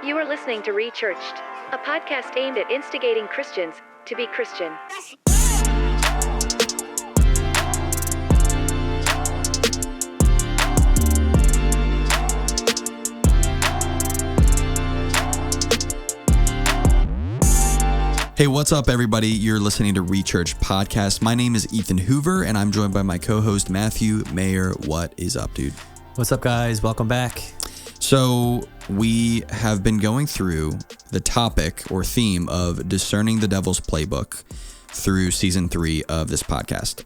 You are listening to Rechurched, a podcast aimed at instigating Christians to be Christian. Hey, what's up, everybody? You're listening to Rechurched Podcast. My name is Ethan Hoover, and I'm joined by my co-host, Matthew Mayer. What is up, dude? What's up, guys? Welcome back. So we have been going through the topic or theme of discerning the devil's playbook through season 3 of this podcast.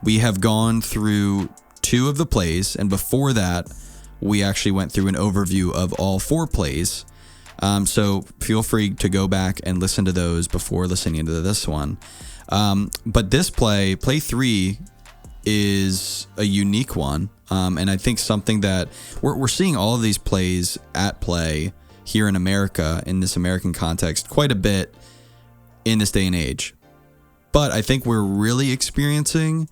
We have gone through 2 of the plays, and before that, we actually went through an overview of all 4 plays. So feel free to go back and listen to those before listening to this one. But this play 3, is a unique one. And I think something that we're seeing all of these plays at play here in America, in this American context, quite a bit in this day and age. But I think we're really experiencing,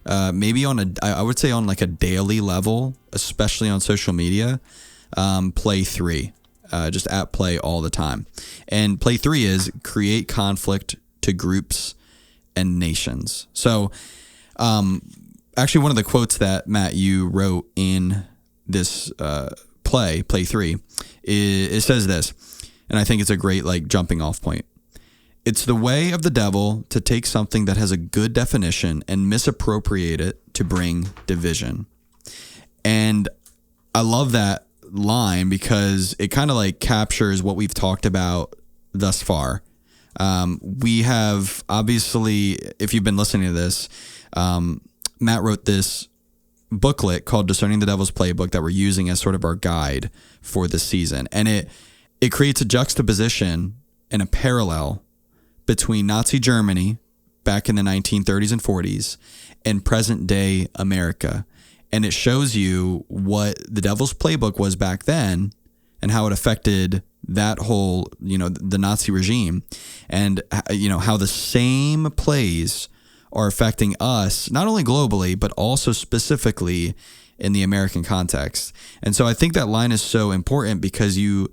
maybe I would say on like a daily level, especially on social media, play 3. Just at play all the time. And play 3 is create conflict to groups and nations. So actually one of the quotes that, Matt, you wrote in this play 3, it says this, and I think it's a great jumping off point. It's the way of the devil to take something that has a good definition and misappropriate it to bring division. And I love that line because it kind of captures what we've talked about thus far. We have, obviously, if you've been listening to this, Matt wrote this booklet called Discerning the Devil's Playbook that we're using as sort of our guide for this season. And it creates a juxtaposition and a parallel between Nazi Germany back in the 1930s and 40s and present day America. And it shows you what the devil's playbook was back then and how it affected that whole, the Nazi regime, and, how the same plays are affecting us, not only globally, but also specifically in the American context. And so I think that line is so important because you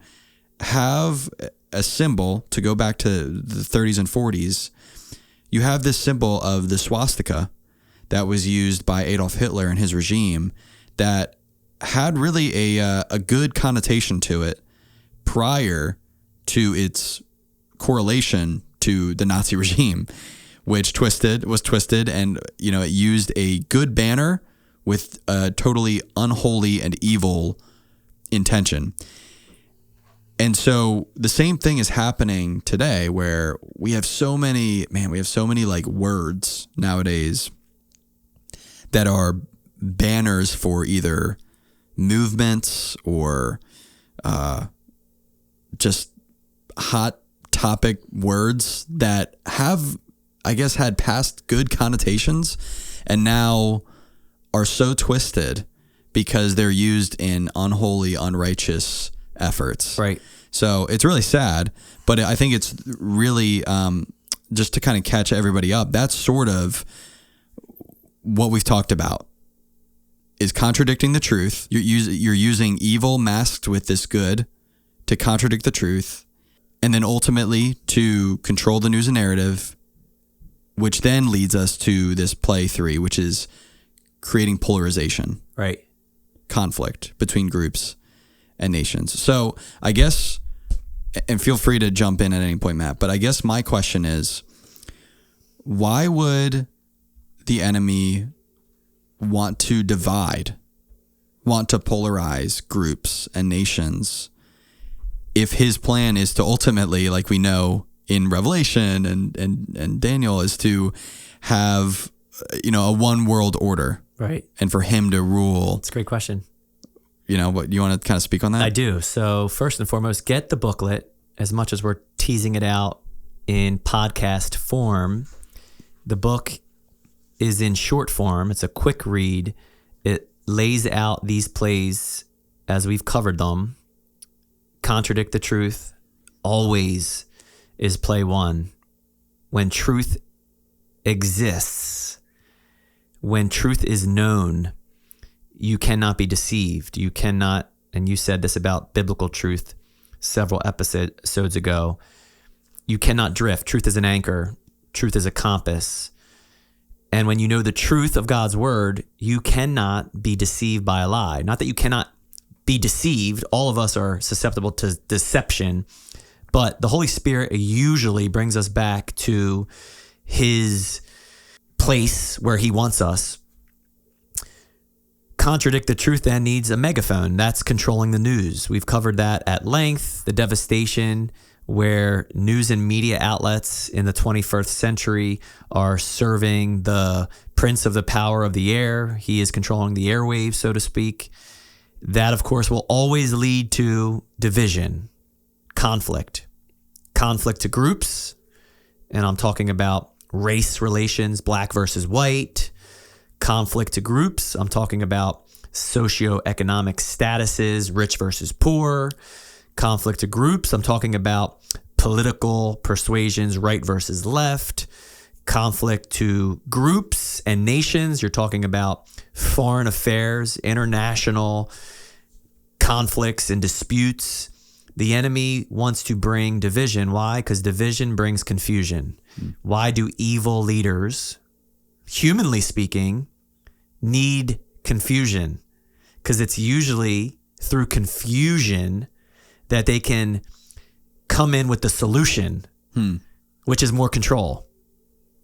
have a symbol, to go back to the 30s and 40s, you have this symbol of the swastika that was used by Adolf Hitler and his regime that had really a good connotation to it prior to its correlation to the Nazi regime, which was twisted, and it used a good banner with a totally unholy and evil intention. And so the same thing is happening today, where we have so many words nowadays that are banners for either movements or just hot topic words that have, I guess, had past good connotations and now are so twisted because they're used in unholy, unrighteous efforts. Right. So it's really sad, but I think it's really just to kind of catch everybody up. That's sort of what we've talked about, is contradicting the truth. You're using evil masked with this good to contradict the truth, and then ultimately to control the news and narrative, which then leads us to this play 3, which is creating polarization, right? Conflict between groups and nations. So I guess, and feel free to jump in at any point, Matt, but I guess my question is, why would the enemy want to divide, want to polarize groups and nations, if his plan is to ultimately, like we know in Revelation and Daniel, is to have, a one world order, right? And for him to rule? It's a great question. What you want to kind of speak on that? I do. So first and foremost, get the booklet. As much as we're teasing it out in podcast form, the book is in short form. It's a quick read. It lays out these plays as we've covered them. Contradict the truth always is play 1. When truth exists, when truth is known, you cannot be deceived. You cannot, and you said this about biblical truth, several episodes ago. You cannot drift. Truth is an anchor. Truth is a compass. And when you know the truth of God's word, you cannot be deceived by a lie. Not that you cannot be deceived. All of us are susceptible to deception, but the Holy Spirit usually brings us back to his place where he wants us. Contradict the truth then needs a megaphone. That's controlling the news. We've covered that at length, the devastation where news and media outlets in the 21st century are serving the prince of the power of the air. He is controlling the airwaves, so to speak. That, of course, will always lead to division, conflict to groups. And I'm talking about race relations, black versus white, conflict to groups. I'm talking about socioeconomic statuses, rich versus poor, conflict to groups. I'm talking about political persuasions, right versus left, conflict to groups and nations. You're talking about foreign affairs, international conflicts and disputes. The enemy wants to bring division. Why? Because division brings confusion. Why do evil leaders, humanly speaking, need confusion? Because it's usually through confusion that they can come in with the solution, which is more control,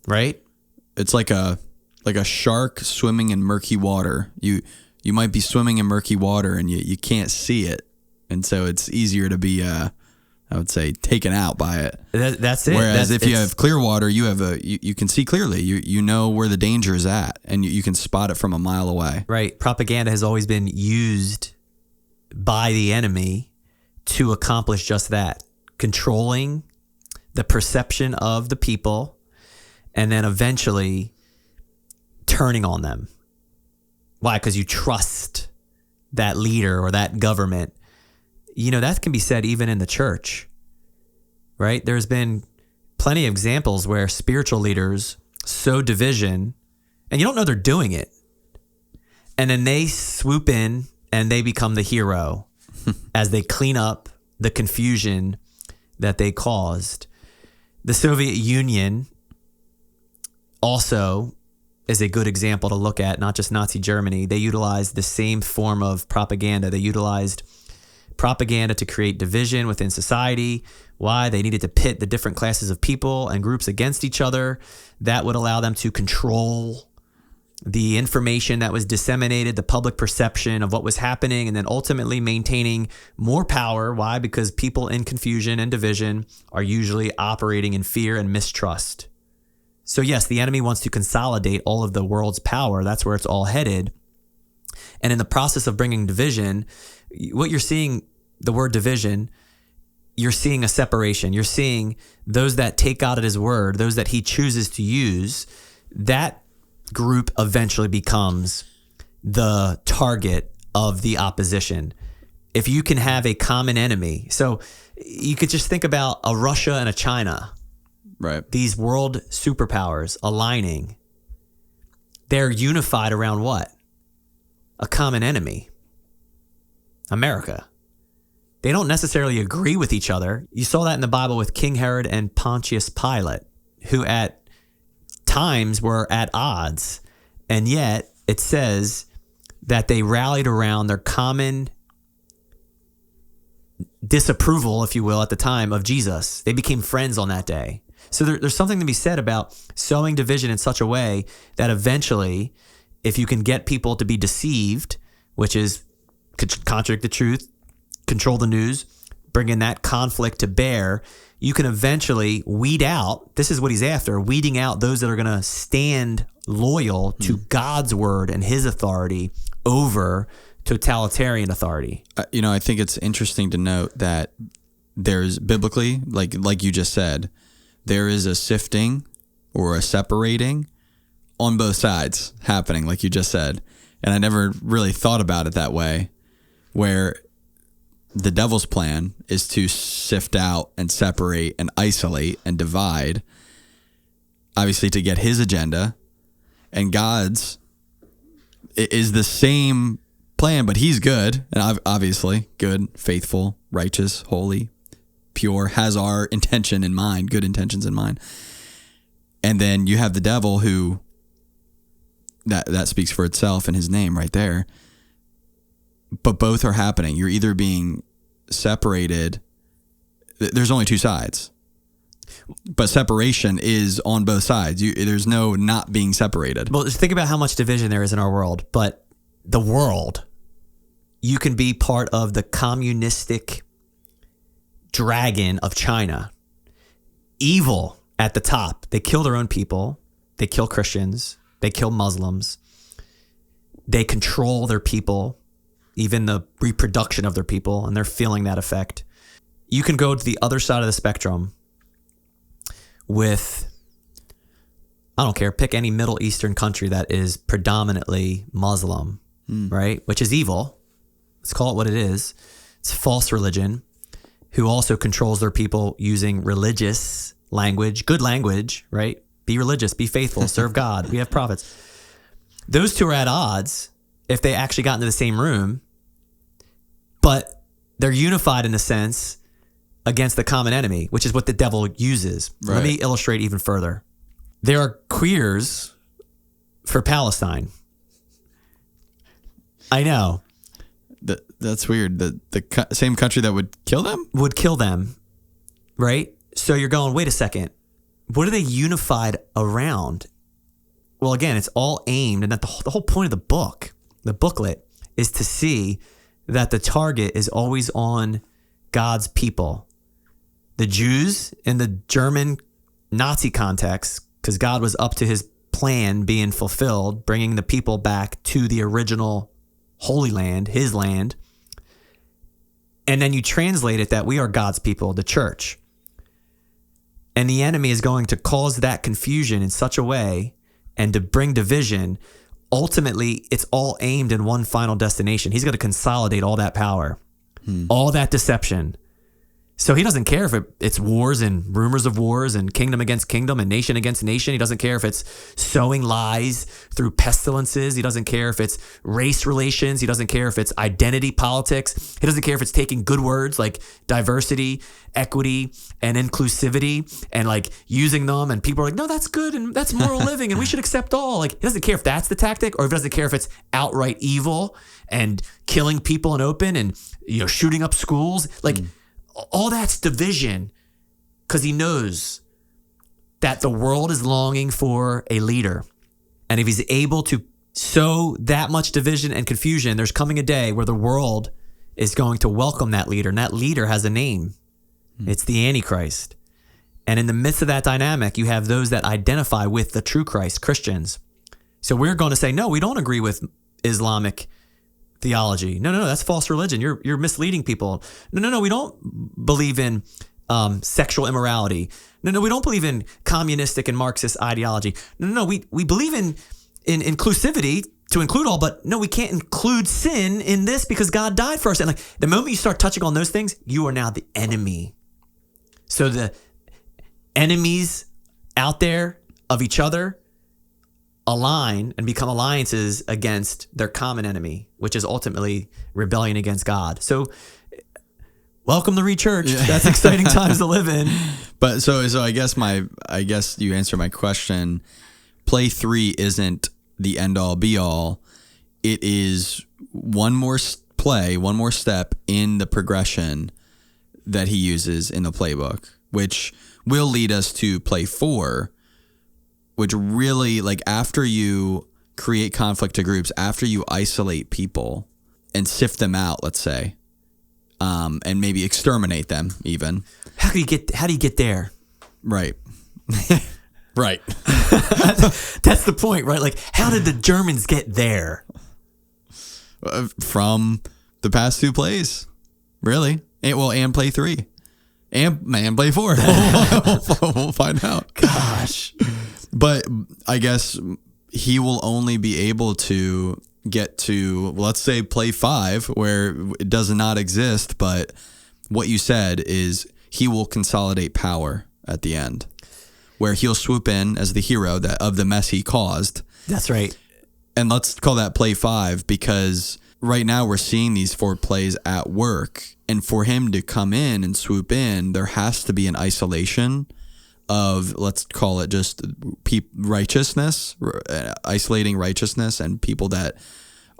right? It's like a shark swimming in murky water. You might be swimming in murky water and you can't see it, and so it's easier to be I would say taken out by it. That's it. Whereas if you have clear water, you can see clearly. You know where the danger is at, and you can spot it from a mile away. Right. Propaganda has always been used by the enemy to accomplish just that, controlling the perception of the people and then eventually turning on them. Why? Because you trust that leader or that government. You know, that can be said even in the church, right? There's been plenty of examples where spiritual leaders sow division and you don't know they're doing it. And then they swoop in and they become the hero as they clean up the confusion that they caused. The Soviet Union also is a good example to look at, not just Nazi Germany. They utilized the same form of propaganda. They utilized propaganda to create division within society. Why? They needed to pit the different classes of people and groups against each other. That would allow them to control the information that was disseminated, the public perception of what was happening, and then ultimately maintaining more power. Why? Because people in confusion and division are usually operating in fear and mistrust. So yes, the enemy wants to consolidate all of the world's power. That's where it's all headed. And in the process of bringing division, what you're seeing, the word division, you're seeing a separation. You're seeing those that take God at his word, those that he chooses to use, that group eventually becomes the target of the opposition. If you can have a common enemy, so you could just think about a Russia and a China, right? These world superpowers aligning. They're unified around what? A common enemy. America. They don't necessarily agree with each other. You saw that in the Bible with King Herod and Pontius Pilate, who at times were at odds. And yet it says that they rallied around their common disapproval, if you will, at the time of Jesus. They became friends on that day. So there's something to be said about sowing division in such a way that eventually, if you can get people to be deceived, which is contradict the truth, control the news, bring in that conflict to bear, you can eventually weed out, this is what he's after, weeding out those that are going to stand loyal to God's word and his authority over totalitarian authority. I think it's interesting to note that there's biblically, like you just said, there is a sifting or a separating on both sides happening, like you just said. And I never really thought about it that way, where the devil's plan is to sift out and separate and isolate and divide, obviously to get his agenda. And God's is the same plan, but he's good, and obviously good, faithful, righteous, holy, pure, has our intention in mind, good intentions in mind. And then you have the devil who, that speaks for itself in his name right there. But both are happening. You're either being separated. There's only two sides. But separation is on both sides. There's no not being separated. Well, just think about how much division there is in our world. But the world, you can be part of the communistic dragon of China. Evil at the top. They kill their own people. They kill Christians. They kill Muslims. They control their people, even the reproduction of their people, and they're feeling that effect. You can go to the other side of the spectrum with, I don't care, pick any Middle Eastern country that is predominantly Muslim, right? Which is evil. Let's call it what it is. It's false religion, who also controls their people using religious language, good language, right? Be religious, be faithful, serve God. We have prophets. Those two are at odds if they actually got into the same room, but they're unified in a sense against the common enemy, which is what the devil uses. Right. Let me illustrate even further. There are queers for Palestine. I know. That's weird. The same country that would kill them? Would kill them, right? So you're going, wait a second. What are they unified around? Well, again, it's all aimed, and that the whole point of the book, the booklet, is to see that the target is always on God's people. The Jews in the German Nazi context, because God was up to his plan being fulfilled, bringing the people back to the original Holy Land, his land. And then you translate it that we are God's people, the church. And the enemy is going to cause that confusion in such a way and to bring division. Ultimately, it's all aimed in one final destination. He's going to consolidate all that power, all that deception. So he doesn't care if it's wars and rumors of wars and kingdom against kingdom and nation against nation. He doesn't care if it's sowing lies through pestilences. He doesn't care if it's race relations. He doesn't care if it's identity politics. He doesn't care if it's taking good words like diversity, equity, and inclusivity and like using them. And people are like, no, that's good and that's moral living and we should accept all. Like, he doesn't care if that's the tactic, or he doesn't care if it's outright evil and killing people in open and, shooting up schools. Like, all that's division, because he knows that the world is longing for a leader. And if he's able to sow that much division and confusion, there's coming a day where the world is going to welcome that leader. And that leader has a name. It's the Antichrist. And in the midst of that dynamic, you have those that identify with the true Christ, Christians. So we're going to say, no, we don't agree with Islamic theology. No, that's false religion. You're misleading people. No, we don't believe in sexual immorality. No, we don't believe in communistic and Marxist ideology. No, we believe in inclusivity to include all, but no, we can't include sin in this because God died for us. And like the moment you start touching on those things, you are now the enemy. So the enemies out there of each other align and become alliances against their common enemy, which is ultimately rebellion against God. So welcome to Rechurched. Yeah. That's exciting times to live in. But so I guess you answered my question. Play 3 isn't the end all be all. It is one more play, one more step in the progression that he uses in the playbook, which will lead us to play 4, which really, like, after you create conflict to groups, after you isolate people and sift them out, let's say, and maybe exterminate them even. How do you get there? Right. Right. That's the point, right? Like, how did the Germans get there? From the past 2 plays, really. And play 3. And play 4. We'll find out. Gosh. But I guess he will only be able to get to, let's say, play 5, where it does not exist. But what you said is he will consolidate power at the end, where he'll swoop in as the hero of the mess he caused. That's right. And let's call that play 5, because right now we're seeing these 4 plays at work, and for him to come in and swoop in, there has to be an isolation of, let's call it just righteousness, isolating righteousness and people that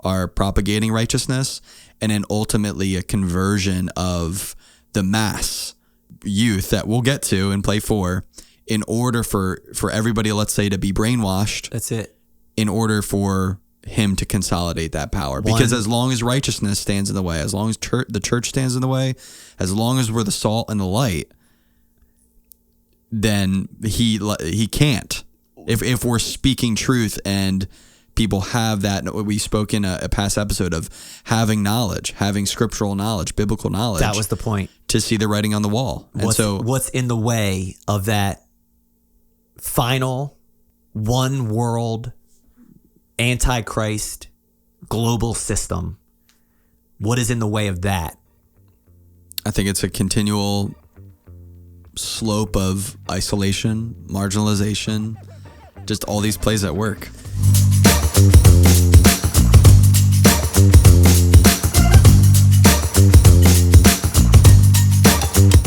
are propagating righteousness, and then ultimately a conversion of the mass youth that we'll get to in play 4, in order for everybody, let's say, to be brainwashed. That's it. In order for him to consolidate that power. Because as long as righteousness stands in the way, as long as the church stands in the way, as long as we're the salt and the light, then he can't. If we're speaking truth and people have that, we spoke in a past episode of having knowledge, having scriptural knowledge, biblical knowledge. That was the point. To see the writing on the wall. And what's in the way of that final one world antichrist global system? What is in the way of that? I think it's a continual slope of isolation, marginalization, just all these plays at work.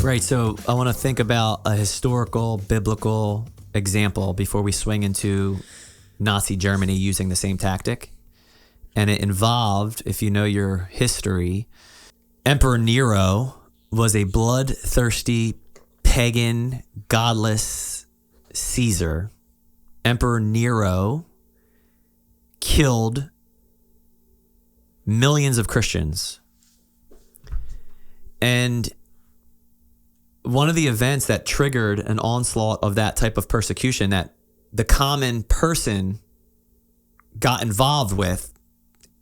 Right, so I want to think about a historical, biblical example before we swing into Nazi Germany using the same tactic. And it involved, if you know your history, Emperor Nero was a bloodthirsty, pagan, godless Caesar. Emperor Nero killed millions of Christians. And one of the events that triggered an onslaught of that type of persecution that the common person got involved with,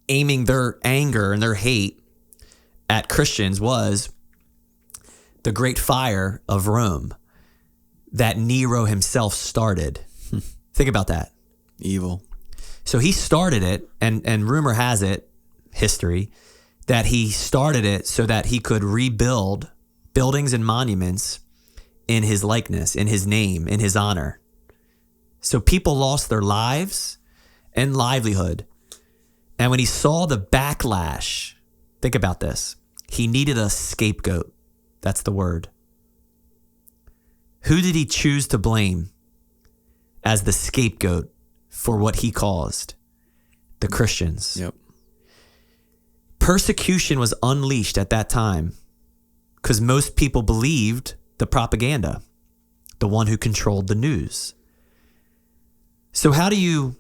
aiming their anger and their hate at Christians, was the Great Fire of Rome that Nero himself started. Think about that. Evil. So he started it, and rumor has it, history, that he started it so that he could rebuild buildings and monuments in his likeness, in his name, in his honor. So people lost their lives and livelihood. And when he saw the backlash, think about this, he needed a scapegoat. That's the word. Who did he choose to blame as the scapegoat for what he caused? The Christians. Yep. Persecution was unleashed at that time because most people believed the propaganda, the one who controlled the news. So how do you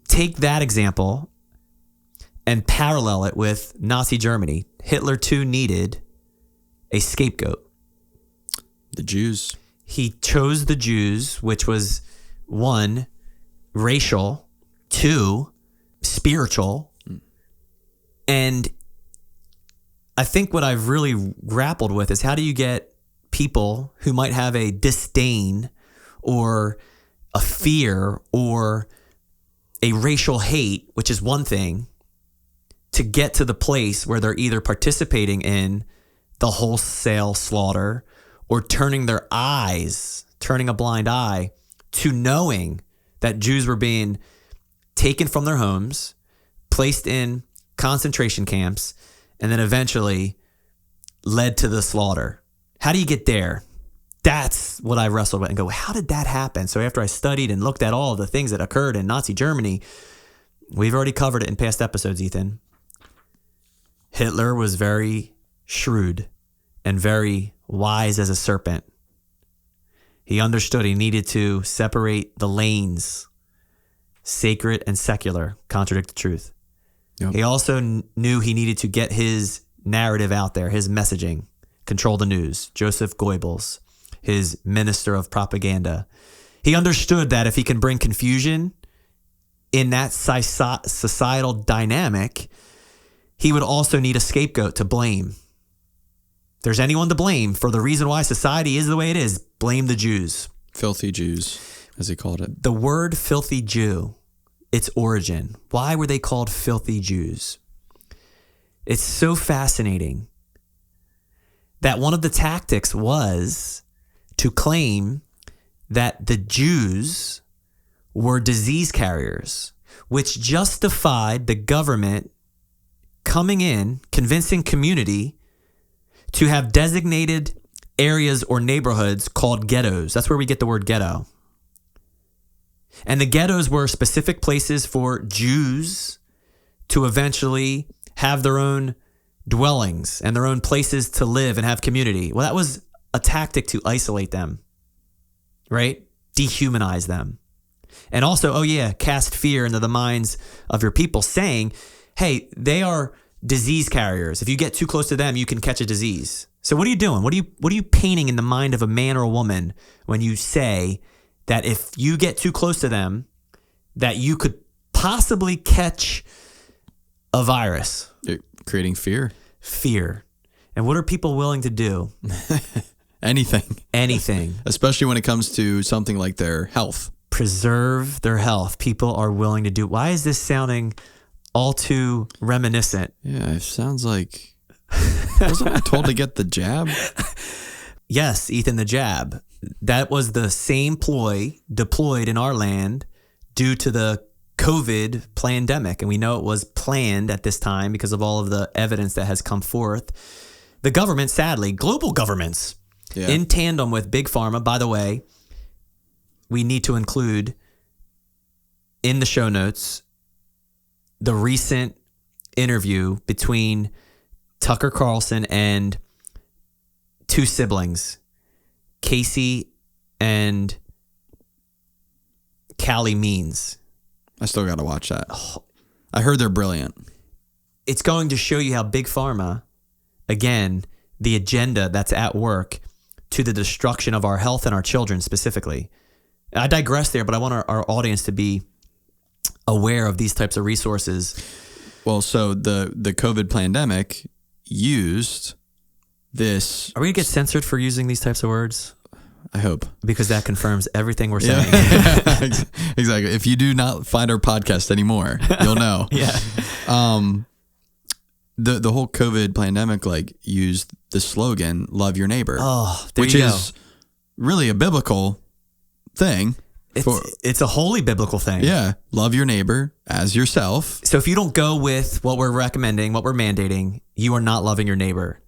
take that example and parallel it with Nazi Germany? Hitler too needed a scapegoat. The Jews. He chose the Jews, which was 1, racial, 2, spiritual. And I think what I've really grappled with is how do you get people who might have a disdain or a fear or a racial hate, which is one thing, to get to the place where they're either participating in the wholesale slaughter or turning a blind eye to knowing that Jews were being taken from their homes, placed in concentration camps, and then eventually led to the slaughter. How do you get there? That's what I wrestled with and go, how did that happen? So after I studied and looked at all of the things that occurred in Nazi Germany, we've already covered it in past episodes, Ethan. Hitler was very shrewd and very wise as a serpent. He understood he needed to separate the lanes, sacred and secular, contradict the truth. Yep. He also knew he needed to get his narrative out there, his messaging, control the news. Joseph Goebbels, his minister of propaganda. He understood that if he can bring confusion in that societal dynamic, he would also need a scapegoat to blame. If there's anyone to blame for the reason why society is the way it is, blame the Jews. Filthy Jews, as he called it. The word filthy Jew, its origin. Why were they called filthy Jews? It's so fascinating that one of the tactics was to claim that the Jews were disease carriers, which justified the government coming in, convincing community to have designated areas or neighborhoods called ghettos. That's where we get the word ghetto. And the ghettos were specific places for Jews to eventually have their own dwellings and their own places to live and have community. Well, that was a tactic to isolate them, right? Dehumanize them. And also, cast fear into the minds of your people, saying, hey, they are disease carriers. If you get too close to them, you can catch a disease. So what are you doing? What are you painting in the mind of a man or a woman when you say that if you get too close to them, that you could possibly catch a virus? You're creating fear. Fear. And what are people willing to do? Anything. Anything. Especially when it comes to something like their health. Preserve their health. People are willing to do. Why is this sounding all too reminiscent? Yeah, it sounds like... Wasn't I told to get the jab? Yes, Ethan, the jab. That was the same ploy deployed in our land due to the COVID pandemic. And we know it was planned at this time because of all of the evidence that has come forth. The government, sadly, global governments, in tandem with Big Pharma, by the way, we need to include in the show notes the recent interview between Tucker Carlson and two siblings, Casey and Callie Means. I still got to watch that. I heard they're brilliant. It's going to show you how Big Pharma, again, the agenda that's at work to the destruction of our health and our children specifically. I digress there, but I want our audience to be aware of these types of resources. Well, so the COVID pandemic used this. Are we going to get censored for using these types of words? I hope. Because that confirms everything we're saying. Yeah. Exactly. If you do not find our podcast anymore, you'll know. Yeah. The whole COVID pandemic used the slogan "Love your neighbor," which is really a biblical thing. It's a holy biblical thing. Yeah. Love your neighbor as yourself. So if you don't go with what we're recommending, what we're mandating, you are not loving your neighbor.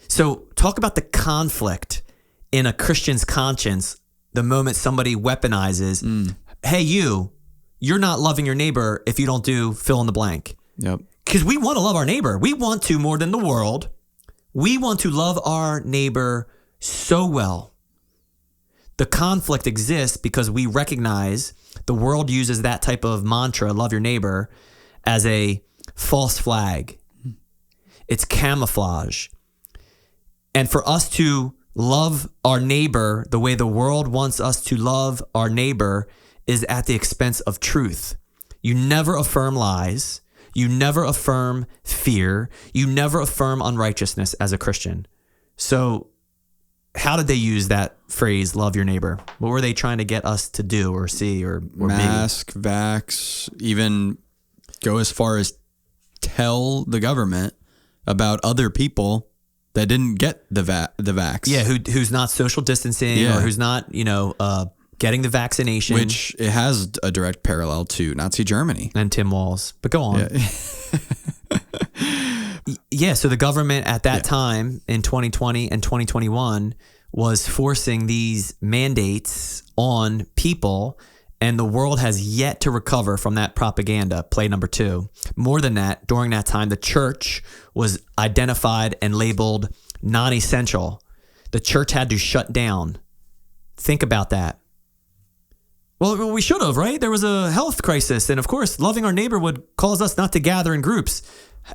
So talk about the conflict in a Christian's conscience the moment somebody weaponizes, hey, you're not loving your neighbor if you don't do fill in the blank. Yep. Because we want to love our neighbor. We want to more than the world. We want to love our neighbor so well. The conflict exists because we recognize the world uses that type of mantra, love your neighbor, as a false flag. It's camouflage. And for us to love our neighbor the way the world wants us to love our neighbor is at the expense of truth. You never affirm lies. You never affirm fear. You never affirm unrighteousness as a Christian. So how did they use that phrase, love your neighbor? What were they trying to get us to do or see or mask, vax, even go as far as tell the government about other people that didn't get the vax. Yeah, who's not social distancing or who's not, getting the vaccination. Which it has a direct parallel to Nazi Germany. And Tim Walz. But go on. Yeah, so the government at that time in 2020 and 2021 was forcing these mandates on people, and the world has yet to recover from that propaganda, play number 2. More than that, during that time, the church was identified and labeled non-essential. The church had to shut down. Think about that. Well, we should have, right? There was a health crisis, and of course, loving our neighbor would cause us not to gather in groups.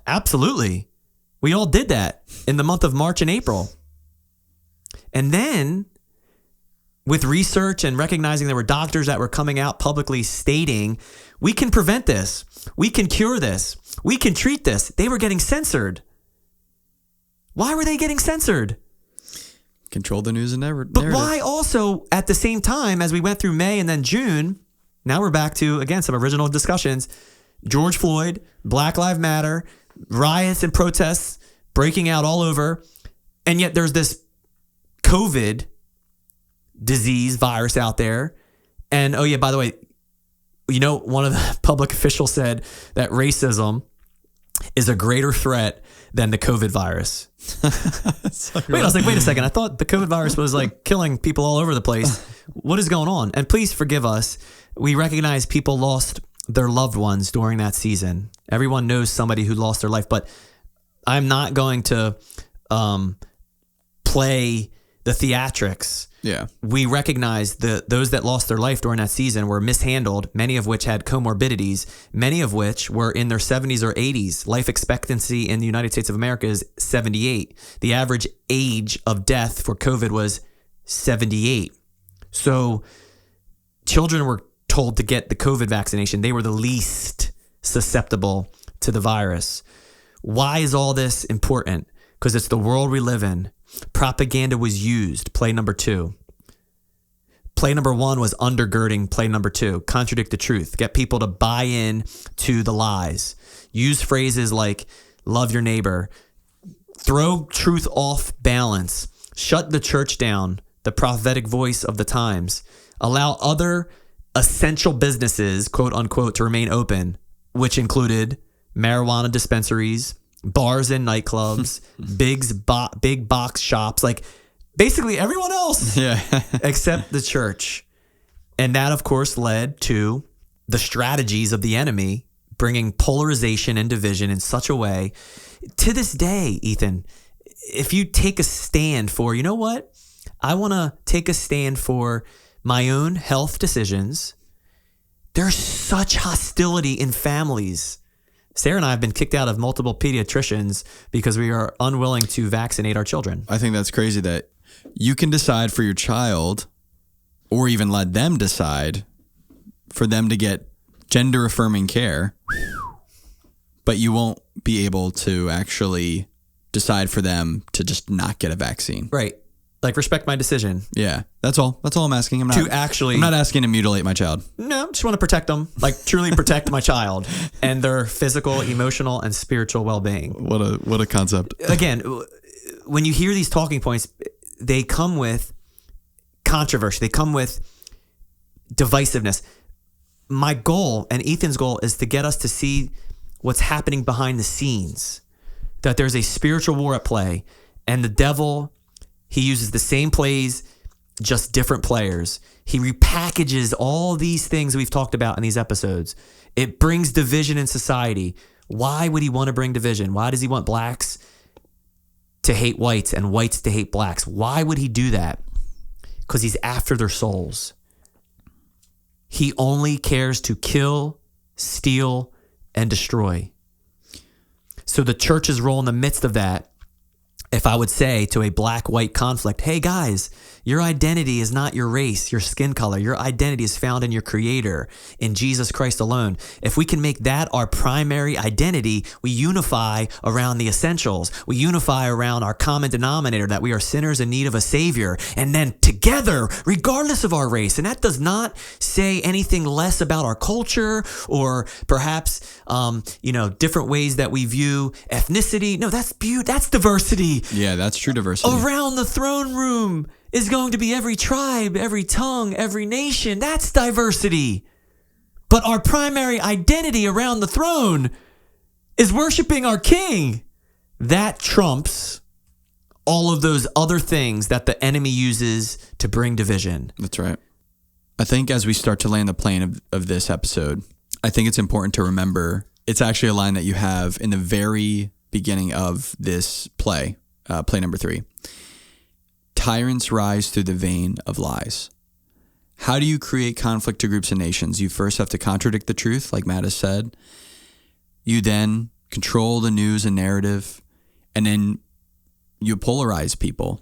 Absolutely. We all did that in the month of March and April. And then with research and recognizing there were doctors that were coming out publicly stating, we can prevent this. We can cure this. We can treat this. They were getting censored. Why were they getting censored? Control the news and narrative. But why also, at the same time, as we went through May and then June, now we're back to, again, some original discussions, George Floyd, Black Lives Matter, riots and protests breaking out all over. And yet there's this COVID disease virus out there. And, oh yeah, by the way, one of the public officials said that racism is a greater threat than the COVID virus. Wait, I was like, wait a second. I thought the COVID virus was like killing people all over the place. What is going on? And please forgive us. We recognize people lost their loved ones during that season. Everyone knows somebody who lost their life, but I'm not going to play the theatrics. Yeah. We recognize those that lost their life during that season were mishandled, many of which had comorbidities, many of which were in their 70s or 80s. Life expectancy in the United States of America is 78. The average age of death for COVID was 78. So children were told to get the COVID vaccination. They were the least susceptible to the virus. Why is all this important? Because it's the world we live in. Propaganda was used, play number 2. Play number 1 was undergirding play number 2, contradict the truth, get people to buy in to the lies. Use phrases like love your neighbor, throw truth off balance, shut the church down, the prophetic voice of the times, allow other essential businesses, quote unquote, to remain open, which included marijuana dispensaries, bars and nightclubs, big box shops, like basically everyone else except the church. And that, of course, led to the strategies of the enemy bringing polarization and division in such a way. To this day, Ethan, if you take a stand for, you know what? I want to take a stand for my own health decisions. There's such hostility in families. Sarah and I have been kicked out of multiple pediatricians because we are unwilling to vaccinate our children. I think that's crazy that you can decide for your child, or even let them decide for them to get gender affirming care, but you won't be able to actually decide for them to just not get a vaccine. Right. Like, respect my decision. Yeah, that's all. That's all I'm asking. I'm not asking to mutilate my child. No, I just want to protect them. Like, truly protect my child and their physical, emotional, and spiritual well-being. What a concept. Again, when you hear these talking points, they come with controversy. They come with divisiveness. My goal and Ethan's goal is to get us to see what's happening behind the scenes, that there's a spiritual war at play, and the devil, he uses the same plays, just different players. He repackages all these things we've talked about in these episodes. It brings division in society. Why would he want to bring division? Why does he want blacks to hate whites and whites to hate blacks? Why would he do that? Because he's after their souls. He only cares to kill, steal, and destroy. So the church's role in the midst of that, if I would say to a black-white conflict, hey guys, your identity is not your race, your skin color. Your identity is found in your Creator, in Jesus Christ alone. If we can make that our primary identity, we unify around the essentials. We unify around our common denominator, that we are sinners in need of a Savior. And then together, regardless of our race, and that does not say anything less about our culture or perhaps, different ways that we view ethnicity. No, that's diversity. Yeah, that's true diversity. Around the throne room is going to be every tribe, every tongue, every nation. That's diversity. But our primary identity around the throne is worshiping our King. That trumps all of those other things that the enemy uses to bring division. That's right. I think as we start to land the plane of this episode, I think it's important to remember it's actually a line that you have in the very beginning of this play number 3. Tyrants rise through the vein of lies. How do you create conflict to groups and nations? You first have to contradict the truth, like Matt has said. You then control the news and narrative, and then you polarize people.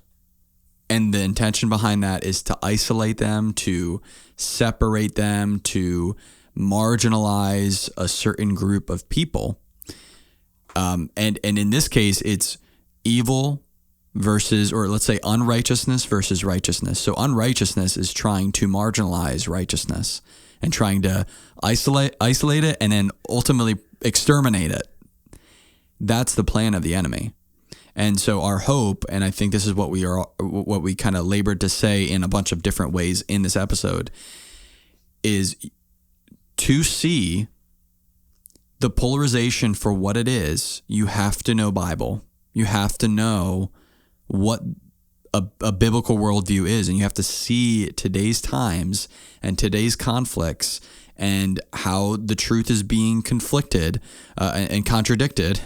And the intention behind that is to isolate them, to separate them, to marginalize a certain group of people. And in this case, it's evil versus, or let's say unrighteousness versus righteousness. So unrighteousness is trying to marginalize righteousness and trying to isolate it and then ultimately exterminate it. That's the plan of the enemy. And so our hope, and I think this is what we kind of labored to say in a bunch of different ways in this episode, is to see the polarization for what it is, you have to know Bible. You have to know what a biblical worldview is, and you have to see today's times and today's conflicts and how the truth is being conflicted and contradicted,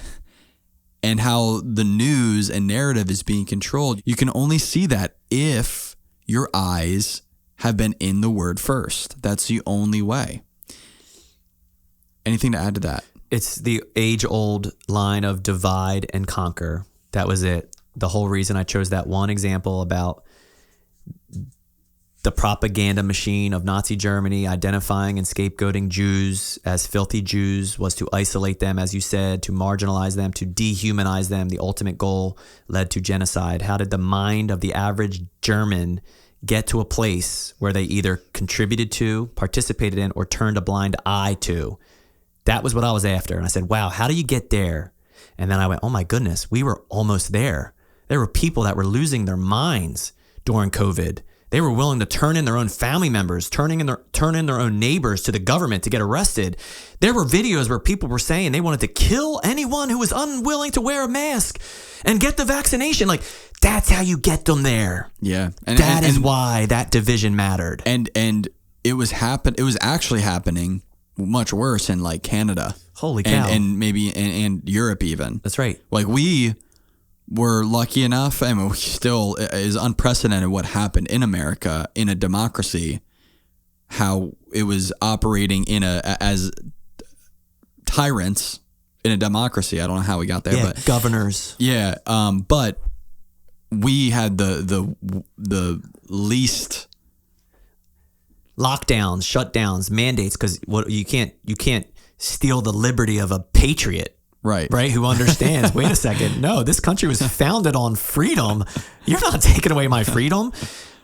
and how the news and narrative is being controlled. You can only see that if your eyes have been in the Word first. That's the only way. Anything to add to that? It's the age-old line of divide and conquer. That was it. The whole reason I chose that one example about the propaganda machine of Nazi Germany identifying and scapegoating Jews as filthy Jews was to isolate them, as you said, to marginalize them, to dehumanize them. The ultimate goal led to genocide. How did the mind of the average German get to a place where they either contributed to, participated in, or turned a blind eye to? That was what I was after. And I said, wow, how do you get there? And then I went, oh my goodness, we were almost there. There were people that were losing their minds during COVID. They were willing to turn in their own family members, turn in their own neighbors to the government to get arrested. There were videos where people were saying they wanted to kill anyone who was unwilling to wear a mask and get the vaccination. Like, that's how you get them there. Yeah. That is why that division mattered. And it was actually happening much worse in like Canada. Holy cow. And maybe in Europe even. That's right. Like we were lucky enough, I mean, we still is unprecedented what happened in America in a democracy, how it was operating as tyrants in a democracy. I don't know how we got there, but governors. Yeah. But we had the least lockdowns, shutdowns, mandates, because you can't steal the liberty of a patriot. Right. Who understands, wait a second, no, this country was founded on freedom. You're not taking away my freedom.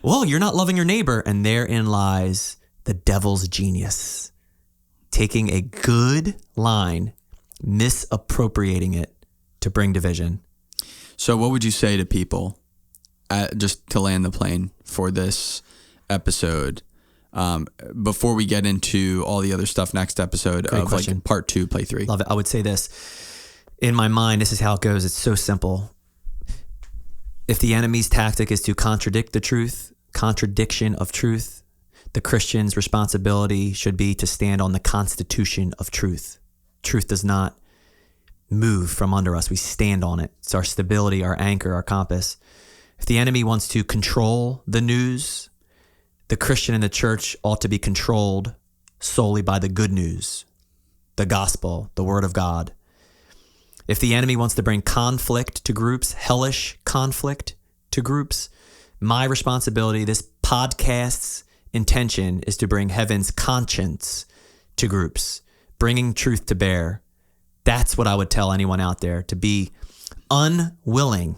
Well, you're not loving your neighbor. And therein lies the devil's genius. Taking a good line, misappropriating it to bring division. So what would you say to people, just to land the plane for this episode, before we get into all the other stuff next episode? Great of question. Like part 2, play 3? Love it. I would say this. In my mind, this is how it goes. It's so simple. If the enemy's tactic is to contradict the truth, contradiction of truth, the Christian's responsibility should be to stand on the constitution of truth. Truth does not move from under us. We stand on it. It's our stability, our anchor, our compass. If the enemy wants to control the news, the Christian and the church ought to be controlled solely by the good news, the gospel, the word of God. If the enemy wants to bring conflict to groups, hellish conflict to groups, my responsibility, this podcast's intention is to bring heaven's conscience to groups, bringing truth to bear. That's what I would tell anyone out there, to be unwilling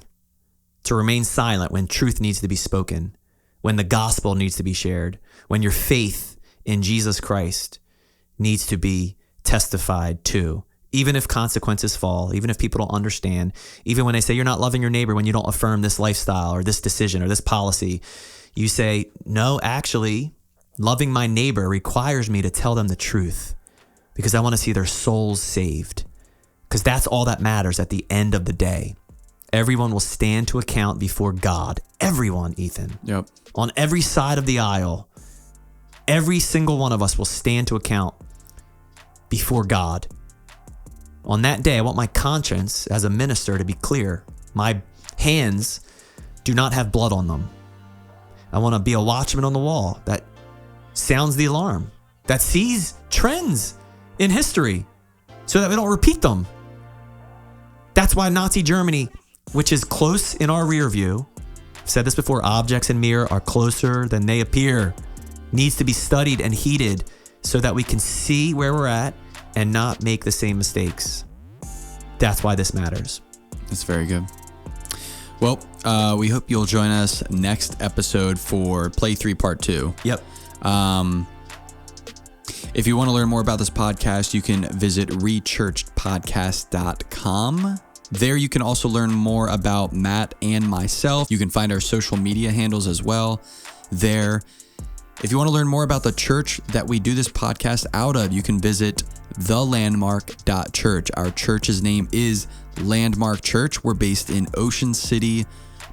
to remain silent when truth needs to be spoken, when the gospel needs to be shared, when your faith in Jesus Christ needs to be testified to. Even if consequences fall, even if people don't understand, even when they say you're not loving your neighbor when you don't affirm this lifestyle or this decision or this policy, you say, no, actually, loving my neighbor requires me to tell them the truth because I want to see their souls saved. Because that's all that matters at the end of the day. Everyone will stand to account before God. Everyone, Ethan. Yep. On every side of the aisle, every single one of us will stand to account before God. On that day, I want my conscience as a minister to be clear. My hands do not have blood on them. I want to be a watchman on the wall that sounds the alarm, that sees trends in history so that we don't repeat them. That's why Nazi Germany, which is close in our rear view, I've said this before, objects in mirror are closer than they appear, needs to be studied and heeded so that we can see where we're at and not make the same mistakes. That's why this matters. That's very good. Well, we hope you'll join us next episode for Play 3 Part 2. Yep. If you want to learn more about this podcast, you can visit rechurchedpodcast.com. There you can also learn more about Matt and myself. You can find our social media handles as well there. If you want to learn more about the church that we do this podcast out of, you can visit thelandmark.church. Our church's name is Landmark Church. We're based in Ocean City,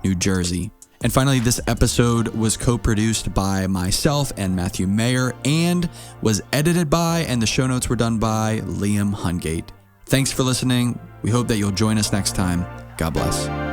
New Jersey. And finally, this episode was co-produced by myself and Matthew Mayer and was edited by, and the show notes were done by, Liam Hungate. Thanks for listening. We hope that you'll join us next time. God bless.